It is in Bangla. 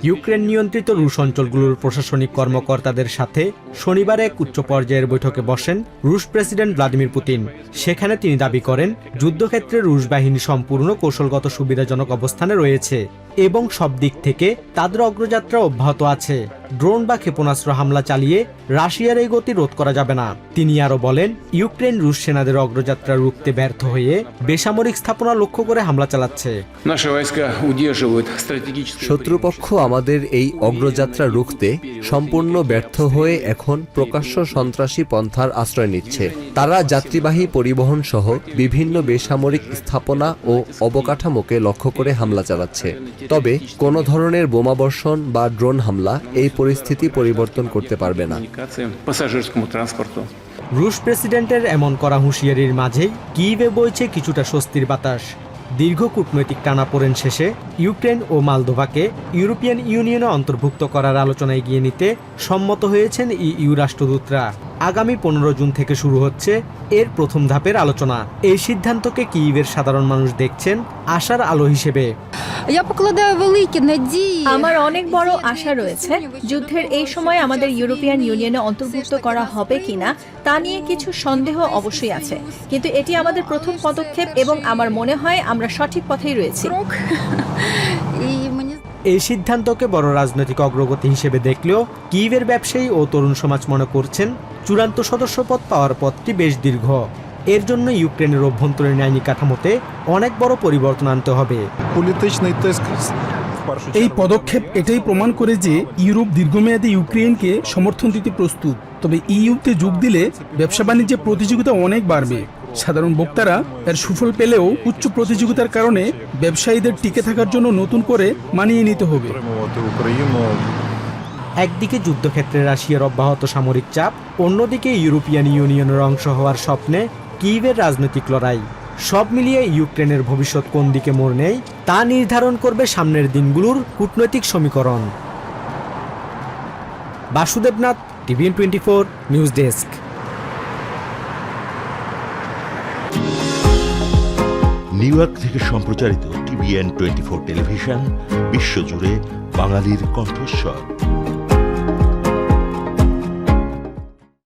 ইউক্রেন নিয়ন্ত্রিত রুশ অঞ্চলগুলোর প্রশাসনিক কর্মকর্তাদের সাথে শনিবার এক উচ্চ পর্যায়ের বৈঠকে বসেন রুশ প্রেসিডেন্ট ভ্লাদিমির পুতিন। সেখানে তিনি দাবি করেন, যুদ্ধক্ষেত্রে রুশ বাহিনী সম্পূর্ণ কৌশলগত সুবিধাজনক অবস্থানে রয়েছে এবং সব দিক থেকে তাদের অগ্রযাত্রা অব্যাহত আছে। ড্রোন বা ক্ষেপণাস্ত্র হামলা চালিয়ে রাশিয়ার এই গতি রোধ করা যাবে না। তিনি আরও বলেন, ইউক্রেন রুশ সেনাদের অগ্রযাত্রা রুখতে ব্যর্থ হয়ে বেসামরিক স্থাপনা লক্ষ্য করে হামলা চালাচ্ছে। শত্রুপক্ষ আমাদের এই অগ্রযাত্রা রুখতে সম্পূর্ণ ব্যর্থ হয়ে এখন প্রকাশ্য সন্ত্রাসী পন্থার আশ্রয় নিচ্ছে। তারা যাত্রীবাহী পরিবহন সহ বিভিন্ন বেসামরিক স্থাপনা ও অবকাঠামোকে লক্ষ্য করে হামলা চালাচ্ছে। তবে কোনো ধরনের বোমাবর্ষণ বা ড্রোন হামলা এই পরিস্থিতি পরিবর্তন করতে পারবে না। রুশ প্রেসিডেন্টের এমন করা হুঁশিয়ারির মাঝেই কিয়েভে বইছে কিছুটা স্বস্তির বাতাস। দীর্ঘ কূটনৈতিক টানাপোড়েন শেষে ইউক্রেন ও মলদোভাকে ইউরোপিয়ান ইউনিয়নে অন্তর্ভুক্ত করার আলোচনা এগিয়ে নিতে সম্মত হয়েছেন ইইউ রাষ্ট্রদূতরা। আগামী 15 জুন থেকে শুরু হচ্ছে এর প্রথম ধাপের আলোচনা। এই সিদ্ধান্তকে কিয়েভের সাধারণ মানুষ দেখছেন আশার আলো হিসেবে। আমার অনেক বড় আশা রয়েছে। যুদ্ধের এই সময় আমাদের ইউরোপিয়ান ইউনিয়নে অন্তর্ভুক্ত করা হবে কিনা তা নিয়ে কিছু সন্দেহ অবশ্যই আছে, কিন্তু এটি আমাদের প্রথম পদক্ষেপ এবং আমার মনে হয় আমরা সঠিক পথেই রয়েছি। এই সিদ্ধান্তকে বড় রাজনৈতিক অগ্রগতি হিসেবে দেখলেও কিয়েভের ব্যবসায়ী ও তরুণ সমাজ মনে করছেন, চূড়ান্ত সদস্যপদ পাওয়ার পথটি বেশ দীর্ঘ। এর জন্য ইউক্রেনের অভ্যন্তরীণ আইনি কাঠামোতে অনেক বড় পরিবর্তন আনতে হবে। এই পদক্ষেপ এটাই প্রমাণ করে যে ইউরোপ দীর্ঘমেয়াদী ইউক্রেনকে সমর্থন দিতে প্রস্তুত। তবে ইইউতে যোগ দিলে ব্যবসা বাণিজ্যের প্রতিযোগিতা অনেক বাড়বে। সাধারণ ভোক্তারা এর সুফল পেলেও উচ্চ প্রতিযোগিতার কারণে ব্যবসায়ীদের টিকে থাকার জন্য নতুন করে মানিয়ে নিতে হবে। একদিকে যুদ্ধক্ষেত্রে রাশিয়ার অব্যাহত সামরিক চাপ, অন্যদিকে ইউরোপিয়ান ইউনিয়নের অংশ হওয়ার স্বপ্নে কিয়েভের রাজনৈতিক লড়াই। সব মিলিয়ে ইউক্রেনের ভবিষ্যৎ কোন দিকে মোড় নেয় তা নির্ধারণ করবে সামনের দিনগুলোর কূটনৈতিক সমীকরণ। Basudebnath, TVN 24 news desk. New York থেকে সম্প্রচারিত টিভিএন 24 টেলিভিশন বিশ্বজুড়ে বাঙালির কণ্ঠস্বর।